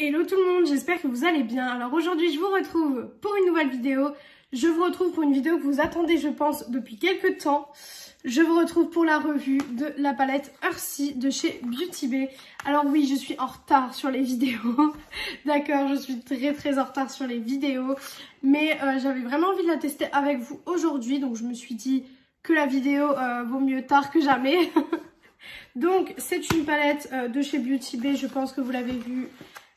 Hello tout le monde, j'espère que vous allez bien. Alors aujourd'hui je vous retrouve pour une nouvelle vidéo. Je vous retrouve pour une vidéo que vous attendez je pense depuis quelques temps. Je vous retrouve pour la revue de la palette Earthy de chez Beauty Bay. Alors oui, je suis en retard sur les vidéos. D'accord, je suis très en retard sur les vidéos. Mais j'avais vraiment envie de la tester avec vous aujourd'hui. Donc je me suis dit que la vidéo vaut mieux tard que jamais. Donc c'est une palette de chez Beauty Bay. Je pense que vous l'avez vue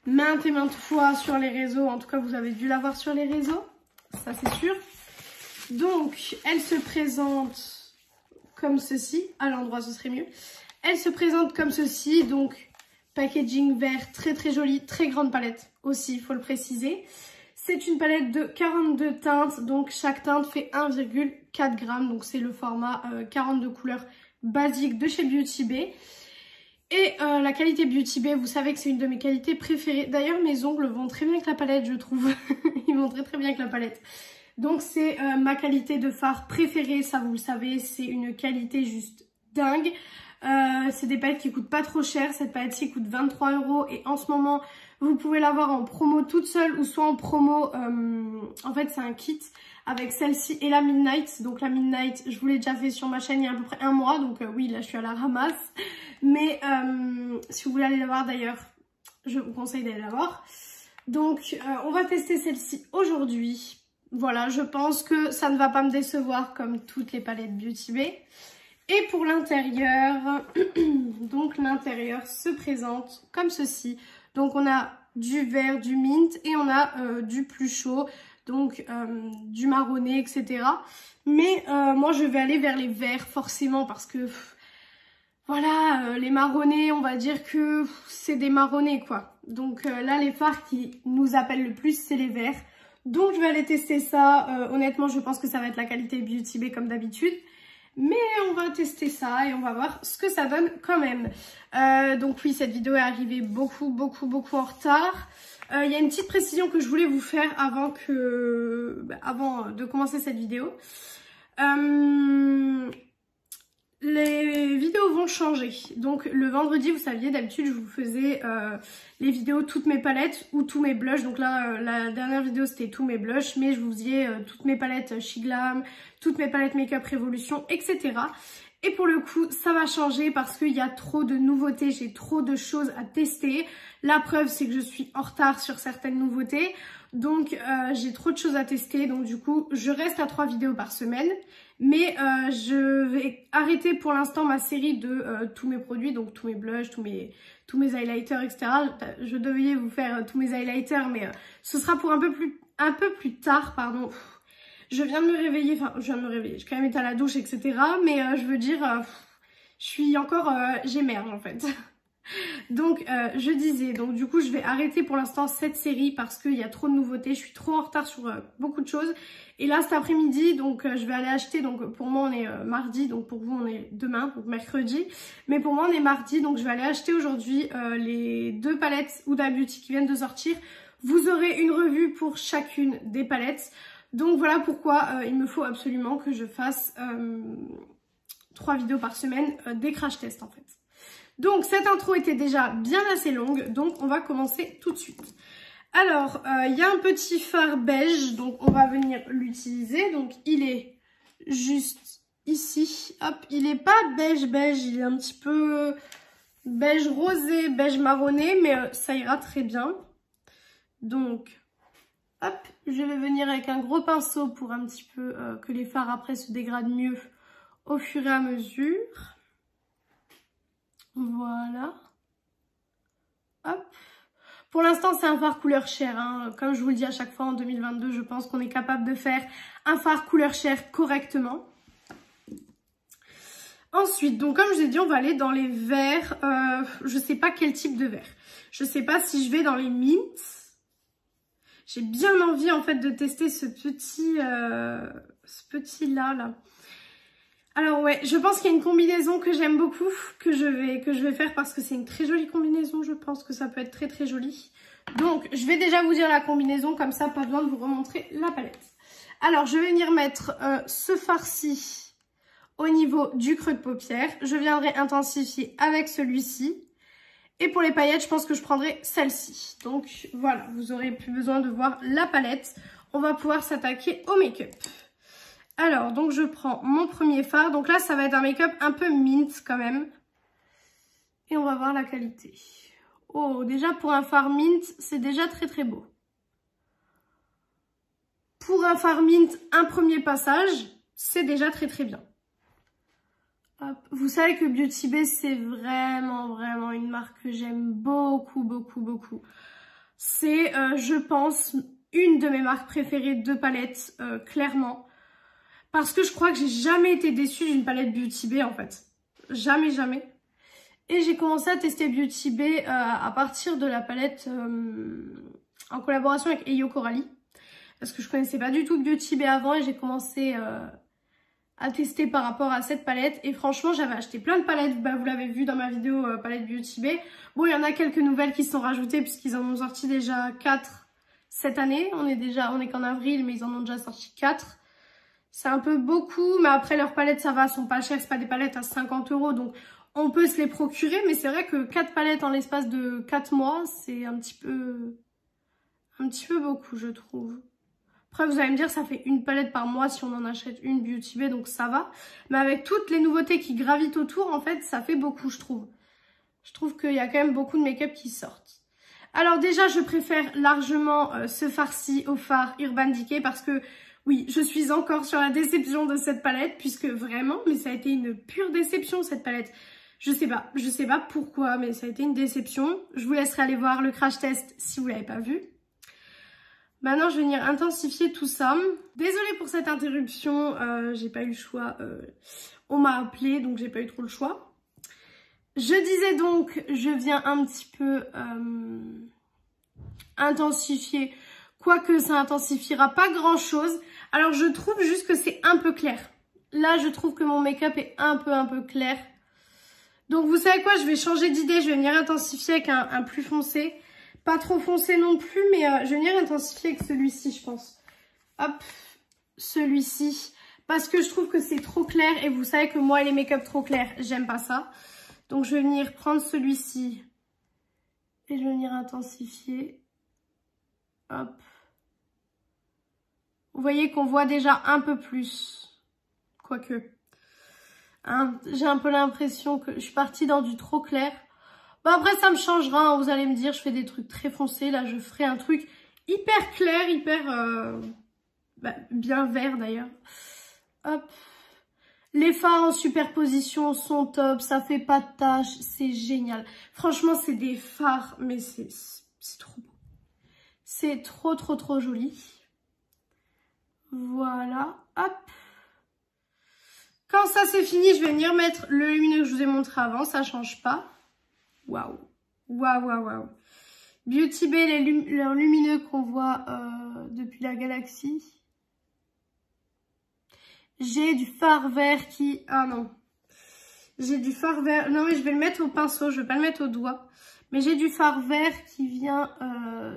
maintes et maintes fois sur les réseaux. En tout cas, vous avez dû la voir sur les réseaux. Ça, c'est sûr. Donc, elle se présente comme ceci. À l'endroit, ce serait mieux. Elle se présente comme ceci. Donc, packaging vert, très joli. Très grande palette aussi, il faut le préciser. C'est une palette de 42 teintes. Donc, chaque teinte fait 1,4 g. Donc, c'est le format 42 couleurs basique de chez Beauty Bay. Et la qualité Beauty Bay, vous savez que c'est une de mes qualités préférées. D'ailleurs, mes ongles vont très bien avec la palette, je trouve. Ils vont très bien avec la palette. Donc, c'est ma qualité de fard préférée. Ça, vous le savez, c'est une qualité juste dingue. C'est des palettes qui coûtent pas trop cher. Cette palette-ci coûte 23 €. Et en ce moment, vous pouvez l'avoir en promo toute seule ou soit en promo. En fait, c'est un kit avec celle-ci et la Midnight. Donc la Midnight, je vous l'ai déjà fait sur ma chaîne il y a à peu près un mois. Donc oui, là, je suis à la ramasse. Mais si vous voulez aller la voir d'ailleurs, je vous conseille d'aller la voir. Donc on va tester celle-ci aujourd'hui. Voilà, je pense que ça ne va pas me décevoir comme toutes les palettes Beauty Bay. Et pour l'intérieur, donc l'intérieur se présente comme ceci. Donc on a du vert, du mint et on a du plus chaud, donc du marronné, etc. Mais moi je vais aller vers les verts forcément parce que voilà, les marronnés, on va dire que c'est des marronnés quoi. Donc là les fards qui nous appellent le plus c'est les verts. Donc je vais aller tester ça. Honnêtement je pense que ça va être la qualité Beauty Bay comme d'habitude. Mais on va tester ça et on va voir ce que ça donne quand même. Donc oui, cette vidéo est arrivée beaucoup en retard. Il y a une petite précision que je voulais vous faire avant de commencer cette vidéo. Les vidéos vont changer. Donc le vendredi, vous saviez, d'habitude je vous faisais les vidéos toutes mes palettes ou tous mes blushs. Donc là, la dernière vidéo c'était tous mes blushs, mais je vous faisais toutes mes palettes She Glam, toutes mes palettes Make-up Révolution, etc. Et pour le coup, ça va changer parce qu'il y a trop de nouveautés, j'ai trop de choses à tester. La preuve, c'est que je suis en retard sur certaines nouveautés. Donc j'ai trop de choses à tester, donc du coup je reste à 3 vidéos par semaine. Mais je vais arrêter pour l'instant ma série de tous mes produits, donc tous mes blushs, tous mes highlighters, etc. Je devais vous faire tous mes highlighters, mais ce sera pour un peu plus tard, pardon. Je viens de me réveiller, j'ai quand même été à la douche, etc. Mais je veux dire, je suis encore, j'émerge en fait. Donc je disais, donc du coup je vais arrêter pour l'instant cette série parce qu'il y a trop de nouveautés, je suis trop en retard sur beaucoup de choses. Et là cet après-midi, donc je vais aller acheter, donc pour moi on est mardi, donc pour vous on est demain, donc mercredi. Mais pour moi on est mardi, donc je vais aller acheter aujourd'hui les 2 palettes Huda Beauty qui viennent de sortir. Vous aurez une revue pour chacune des palettes. Donc voilà pourquoi il me faut absolument que je fasse 3 vidéos par semaine, des crash tests en fait. Donc cette intro était déjà bien assez longue, donc on va commencer tout de suite. Alors, il y a un petit fard beige, donc on va venir l'utiliser. Donc il est juste ici, hop, il est pas beige, il est un petit peu beige rosé, beige marronné, mais ça ira très bien. Donc, hop, je vais venir avec un gros pinceau pour un petit peu que les fards après se dégradent mieux au fur et à mesure. Voilà. Hop. Pour l'instant, c'est un fard couleur chair. Hein. Comme je vous le dis à chaque fois en 2022, je pense qu'on est capable de faire un fard couleur chair correctement. Ensuite, donc comme je vous ai dit, on va aller dans les verts. Je sais pas quel type de vert. Je sais pas si je vais dans les mints. J'ai bien envie en fait de tester ce petit là. Alors ouais, je pense qu'il y a une combinaison que j'aime beaucoup, que je vais faire parce que c'est une très jolie combinaison, je pense que ça peut être très joli. Donc je vais déjà vous dire la combinaison, comme ça pas besoin de vous remontrer la palette. Alors je vais venir mettre ce fard-ci au niveau du creux de paupière, je viendrai intensifier avec celui-ci. Et pour les paillettes, je pense que je prendrai celle-ci. Donc voilà, vous aurez plus besoin de voir la palette. On va pouvoir s'attaquer au make-up. Alors, donc je prends mon premier fard. Donc là, ça va être un make-up un peu mint quand même. Et on va voir la qualité. Oh, déjà pour un fard mint, c'est déjà très très beau. Pour un fard mint, un premier passage, c'est déjà très très bien. Hop. Vous savez que Beauty Bay, c'est vraiment une marque que j'aime beaucoup. C'est, je pense, une de mes marques préférées de palettes, clairement. Parce que je crois que j'ai jamais été déçue d'une palette Beauty Bay, en fait. Jamais. Et j'ai commencé à tester Beauty Bay à partir de la palette en collaboration avec Eyo Coralie. Parce que je connaissais pas du tout Beauty Bay avant et j'ai commencé à tester par rapport à cette palette. Et franchement, j'avais acheté plein de palettes. Bah, vous l'avez vu dans ma vidéo palette Beauty Bay. Bon, il y en a quelques nouvelles qui sont rajoutées puisqu'ils en ont sorti déjà 4 cette année. On est qu'en avril, mais ils en ont déjà sorti 4. C'est un peu beaucoup, mais après leurs palettes, ça va, sont pas chères. C'est pas des palettes à 50 €, donc on peut se les procurer. Mais c'est vrai que 4 palettes en l'espace de 4 mois, c'est un petit peu beaucoup, je trouve. Après, vous allez me dire, ça fait une palette par mois si on en achète une Beauty Bay, donc ça va. Mais avec toutes les nouveautés qui gravitent autour, en fait, ça fait beaucoup, je trouve. Je trouve qu'il y a quand même beaucoup de make-up qui sortent. Alors déjà, je préfère largement ce fard-ci au fard Urban Decay parce que, oui, je suis encore sur la déception de cette palette puisque vraiment, mais ça a été une pure déception cette palette. Je sais pas pourquoi, mais ça a été une déception. Je vous laisserai aller voir le crash test si vous l'avez pas vu. Maintenant, je vais venir intensifier tout ça. Désolée pour cette interruption, j'ai pas eu le choix. On m'a appelé, donc j'ai pas eu trop le choix. Je disais donc, je viens un petit peu intensifier. Quoique ça intensifiera pas grand chose. Alors, je trouve juste que c'est un peu clair. Là, je trouve que mon make-up est un peu clair. Donc, vous savez quoi? Je vais changer d'idée. Je vais venir intensifier avec un plus foncé. Pas trop foncé non plus, mais je vais venir intensifier avec celui-ci, je pense. Hop, celui-ci. Parce que je trouve que c'est trop clair. Et vous savez que moi, les make-up trop clairs, j'aime pas ça. Donc, je vais venir prendre celui-ci. Et je vais venir intensifier. Hop. Vous voyez qu'on voit déjà un peu plus. Quoique. Hein, j'ai un peu l'impression que je suis partie dans du trop clair. Bon, après, ça me changera, hein, vous allez me dire, je fais des trucs très foncés. Là, je ferai un truc hyper clair, hyper bien vert d'ailleurs. Hop. Les fards en superposition sont top, ça fait pas de taches, c'est génial. Franchement, c'est des fards, mais c'est trop beau. C'est trop joli. Voilà, hop. Quand ça c'est fini, je vais venir mettre le lumineux que je vous ai montré avant, ça change pas. Waouh. Beauty Bay, leurs lumineux qu'on voit depuis la galaxie. J'ai du fard vert qui... Ah non. J'ai du fard vert... Non mais je vais le mettre au pinceau, je vais pas le mettre au doigt. Mais j'ai du fard vert qui vient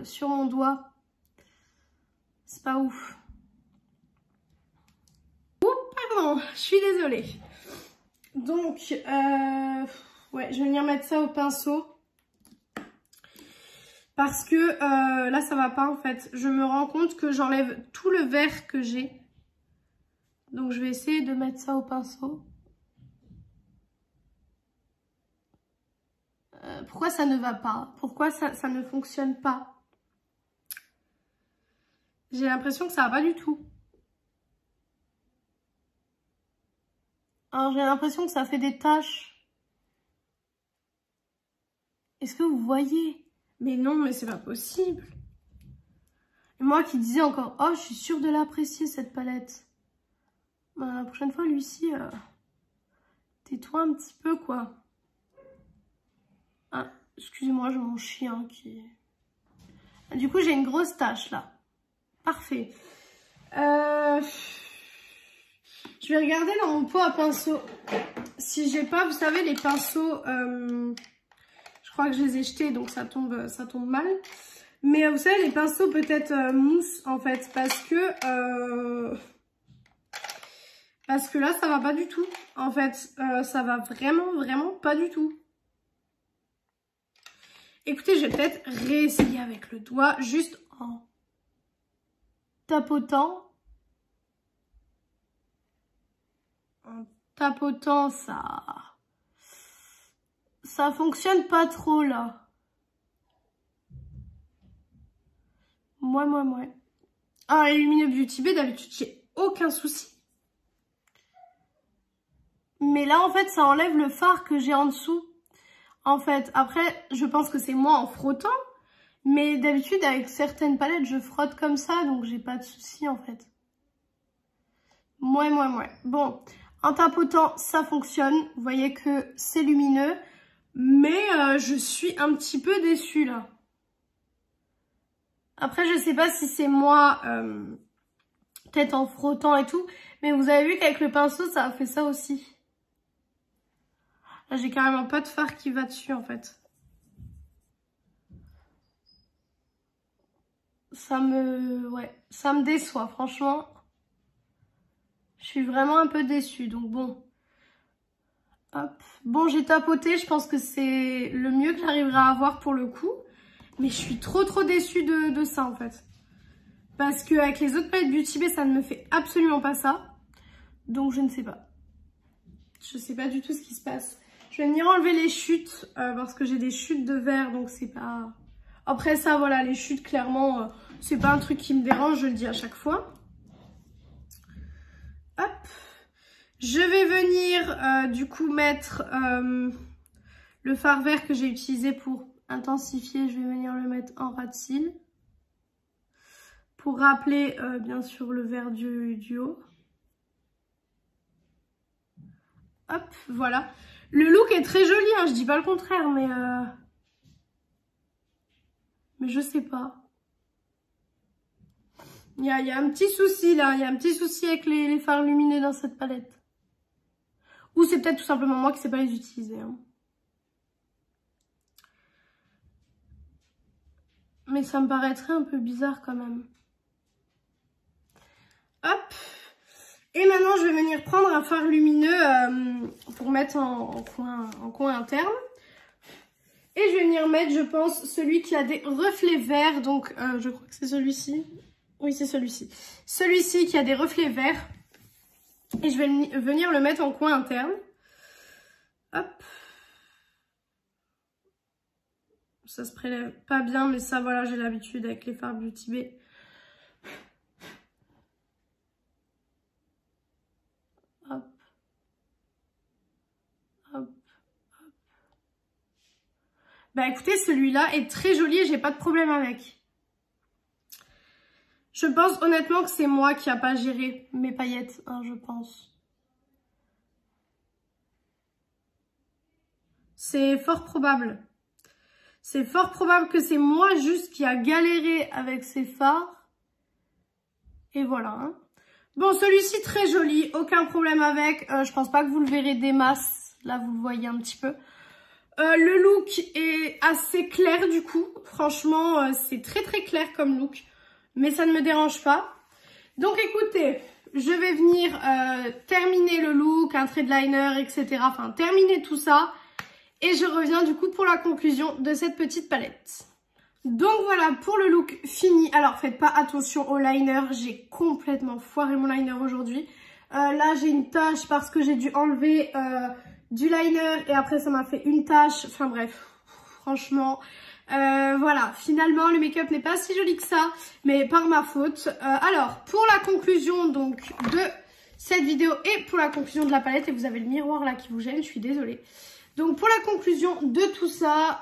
sur mon doigt. C'est pas ouf. Oups, pardon, je suis désolée. Donc, ouais, je vais venir mettre ça au pinceau. Parce que là, ça va pas en fait. Je me rends compte que j'enlève tout le vert que j'ai. Donc, je vais essayer de mettre ça au pinceau. Pourquoi ça ne va pas? Pourquoi ça ne fonctionne pas? J'ai l'impression que ça va pas du tout. Alors, j'ai l'impression que ça fait des taches. Est-ce que vous voyez? Mais non, mais c'est pas possible. Et moi qui disais encore, oh, je suis sûre de l'apprécier cette palette. Bah, la prochaine fois, Lucie, tais-toi un petit peu, quoi. Ah, excusez-moi, j'ai mon chien qui... Ah, du coup, j'ai une grosse tache, là. Parfait. Je vais regarder dans mon pot à pinceau. Si j'ai pas, vous savez, les pinceaux... je crois que je les ai jetés, donc ça tombe mal. Mais vous savez, les pinceaux peut-être mousse, en fait. Parce que là, ça va pas du tout. En fait, ça va vraiment pas du tout. Écoutez, je vais peut-être réessayer avec le doigt, juste en tapotant. En tapotant, ça fonctionne pas trop là. Ouais. Ah, les Lumineux Beauty Bay, d'habitude, j'ai aucun souci. Mais là, en fait, ça enlève le fard que j'ai en dessous. En fait, après, je pense que c'est moi en frottant. Mais d'habitude, avec certaines palettes, je frotte comme ça. Donc, j'ai pas de souci, en fait. Ouais. Bon, en tapotant, ça fonctionne. Vous voyez que c'est lumineux. Mais je suis un petit peu déçue, là. Après, je sais pas si c'est moi, peut-être en frottant et tout. Mais vous avez vu qu'avec le pinceau, ça a fait ça aussi. Là, j'ai carrément pas de fard qui va dessus, en fait. Ça me déçoit, franchement. Je suis vraiment un peu déçue, donc bon. Hop. Bon, j'ai tapoté, je pense que c'est le mieux que j'arriverai à avoir pour le coup. Mais je suis trop déçue de ça, en fait. Parce qu'avec les autres palettes Beauty Bay, ça ne me fait absolument pas ça. Donc, je ne sais pas. Je sais pas du tout ce qui se passe. Je vais venir enlever les chutes, parce que j'ai des chutes de verre, donc c'est pas... Après ça, voilà, les chutes, clairement, c'est pas un truc qui me dérange, je le dis à chaque fois. Hop. Je vais venir, du coup, mettre le fard vert que j'ai utilisé pour intensifier. Je vais venir le mettre en ras de cils. Pour rappeler, bien sûr, le vert du haut. Hop, voilà. Le look est très joli, hein, je dis pas le contraire, mais je sais pas. Il y a un petit souci là, il y a un petit souci avec les fards lumineux dans cette palette. Ou c'est peut-être tout simplement moi qui sais pas les utiliser. Hein. Mais ça me paraîtrait un peu bizarre quand même. Hop. Et maintenant, je vais venir prendre un fard lumineux pour mettre en coin interne. Et je vais venir mettre, je pense, celui qui a des reflets verts. Donc, je crois que c'est celui-ci. Oui, c'est celui-ci. Celui-ci qui a des reflets verts. Et je vais venir le mettre en coin interne. Hop. Ça se prélève pas bien, mais ça, voilà, j'ai l'habitude avec les fards Beauty Bay. Bah écoutez, celui-là est très joli et j'ai pas de problème avec. Je pense honnêtement que c'est moi qui a pas géré mes paillettes, hein, je pense. C'est fort probable. C'est fort probable que c'est moi juste qui a galéré avec ces fards. Et voilà. Hein. Bon, celui-ci très joli, aucun problème avec. Je pense pas que vous le verrez des masses. Là, vous le voyez un petit peu. Le look est assez clair du coup. Franchement, c'est très clair comme look. Mais ça ne me dérange pas. Donc écoutez, je vais venir terminer le look, un trait de liner, etc. Enfin, terminer tout ça. Et je reviens du coup pour la conclusion de cette petite palette. Donc voilà pour le look fini. Alors faites pas attention au liner. J'ai complètement foiré mon liner aujourd'hui. Là j'ai une tache parce que j'ai dû enlever... du liner et après ça m'a fait une tache, enfin bref, franchement, voilà, finalement le make-up n'est pas si joli que ça, mais par ma faute. Alors, pour la conclusion donc de cette vidéo et pour la conclusion de la palette, et vous avez le miroir là qui vous gêne, je suis désolée. Donc pour la conclusion de tout ça,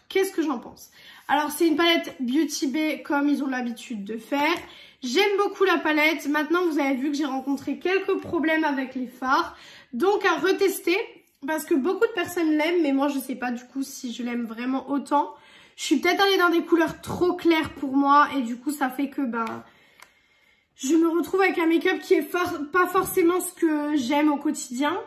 qu'est-ce que j'en pense? Alors c'est une palette Beauty Bay comme ils ont l'habitude de faire. J'aime beaucoup la palette. Maintenant vous avez vu que j'ai rencontré quelques problèmes avec les fards. Donc à retester parce que beaucoup de personnes l'aiment mais moi je sais pas du coup si je l'aime vraiment autant. Je suis peut-être allée dans des couleurs trop claires pour moi et du coup ça fait que je me retrouve avec un make-up qui est pas forcément ce que j'aime au quotidien.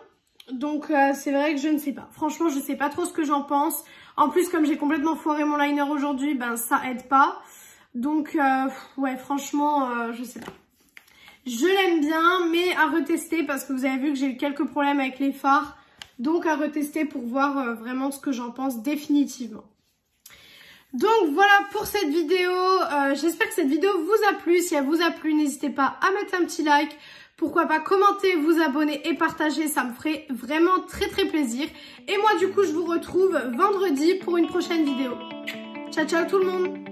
Donc c'est vrai que je ne sais pas. Franchement je sais pas trop ce que j'en pense. En plus comme j'ai complètement foiré mon liner aujourd'hui, ça aide pas. Donc ouais franchement je sais pas. Je l'aime bien mais à retester parce que vous avez vu que j'ai eu quelques problèmes avec les fards. Donc à retester pour voir vraiment ce que j'en pense définitivement. Donc voilà pour cette vidéo, j'espère que cette vidéo vous a plu. Si elle vous a plu, n'hésitez pas à mettre un petit like. Pourquoi pas commenter, vous abonner et partager, ça me ferait vraiment très plaisir. Et moi du coup je vous retrouve vendredi pour une prochaine vidéo. Ciao ciao tout le monde!